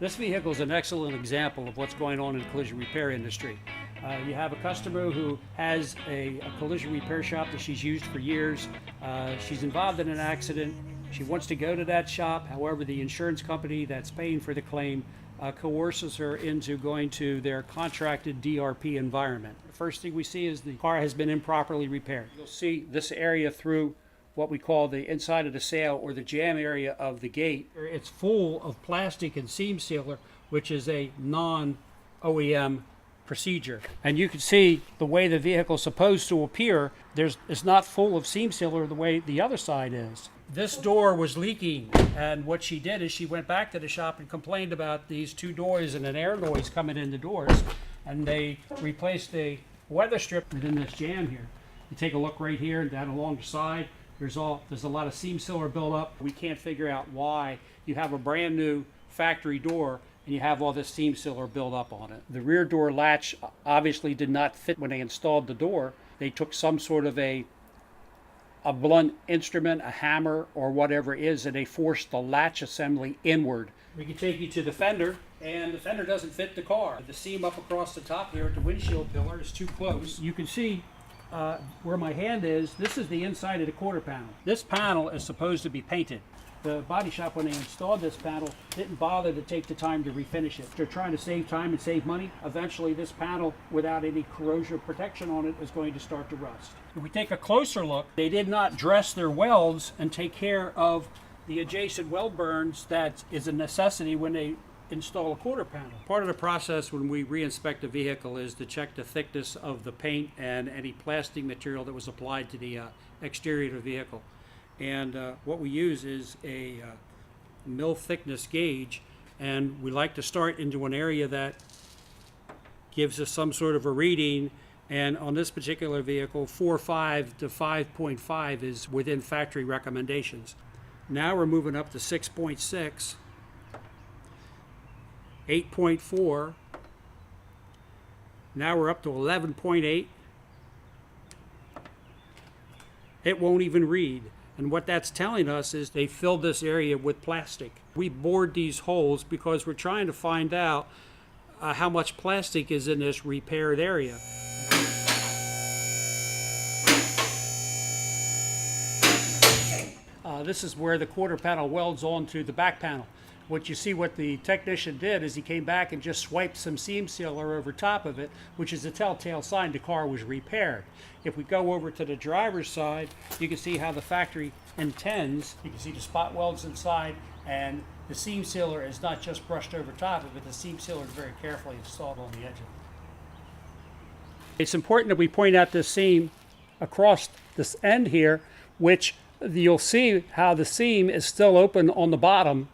This vehicle is an excellent example of what's going on in the collision repair industry. You have a customer who has a collision repair shop that she's used for years. She's involved in an accident. She wants to go to that shop. However, the insurance company that's paying for the claim coerces her into going to their contracted DRP environment. The first thing we see is the car has been improperly repaired. You'll see this area through what we call the inside of the sail or the jam area of the gate. It's full of plastic and seam sealer, which is a non-OEM procedure. And you can see the way the vehicle is supposed to appear, it's not full of seam sealer the way the other side is. This door was leaking, and what she did is she went back to the shop and complained about these two doors and an air noise coming in the doors, and they replaced a weather strip within this jam here. You take a look right here and down along the side. There's a lot of seam sealer buildup. We can't figure out why you have a brand new factory door and you have all this seam sealer build up on it. The rear door latch obviously did not fit when they installed the door. They took some sort of a blunt instrument, a hammer or whatever it is, and they forced the latch assembly inward. We can take you to the fender, and the fender doesn't fit the car. The seam up across the top here at the windshield pillar is too close. You can see where my hand is. This is the inside of the quarter panel. This panel is supposed to be painted. The body shop, when they installed this panel, didn't bother to take the time to refinish it. They're trying to save time and save money. Eventually this panel, without any corrosion protection on it, is going to start to rust. If we take a closer look, they did not dress their welds and take care of the adjacent weld burns. That is a necessity when they install a quarter panel. Part of the process when we re-inspect a vehicle is to check the thickness of the paint and any plastic material that was applied to the exterior of the vehicle. And what we use is a mill thickness gauge, and we like to start into an area that gives us some sort of a reading. And on this particular vehicle, 4.5 to 5.5 is within factory recommendations. Now we're moving up to 6.6. 8.4. Now we're up to 11.8. It won't even read. And what that's telling us is they filled this area with plastic. We bored these holes because we're trying to find out how much plastic is in this repaired area. This is where the quarter panel welds onto the back panel. What you see, what the technician did is he came back and just swiped some seam sealer over top of it, which is a telltale sign the car was repaired. If we go over to the driver's side, you can see how the factory intends. You can see the spot welds inside, and the seam sealer is not just brushed over top of it, the seam sealer is very carefully installed on the edge of it. It's important that we point out this seam across this end here, which you'll see how the seam is still open on the bottom.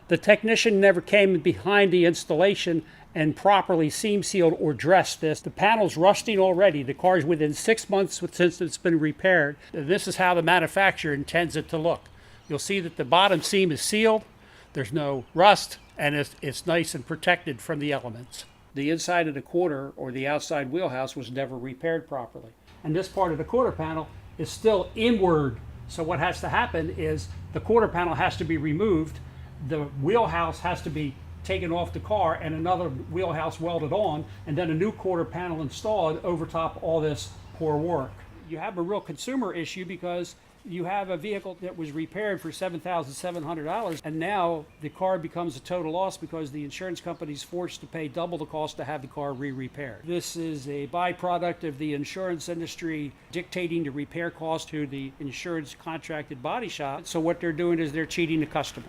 The technician never came behind the installation and properly seam sealed or dressed this. The panel's rusting already. The car's within 6 months since it's been repaired. This is how the manufacturer intends it to look. You'll see that the bottom seam is sealed, there's no rust, and it's nice and protected from the elements. The inside of the quarter or the outside wheelhouse was never repaired properly. And this part of the quarter panel is still inward. So what has to happen is the quarter panel has to be removed, the wheelhouse has to be taken off the car and another wheelhouse welded on, and then a new quarter panel installed over top all this poor work. You have a real consumer issue because you have a vehicle that was repaired for $7,700, and now the car becomes a total loss because the insurance company is forced to pay double the cost to have the car re-repaired. This is a byproduct of the insurance industry dictating the repair cost to the insurance contracted body shop. So what they're doing is they're cheating the customer.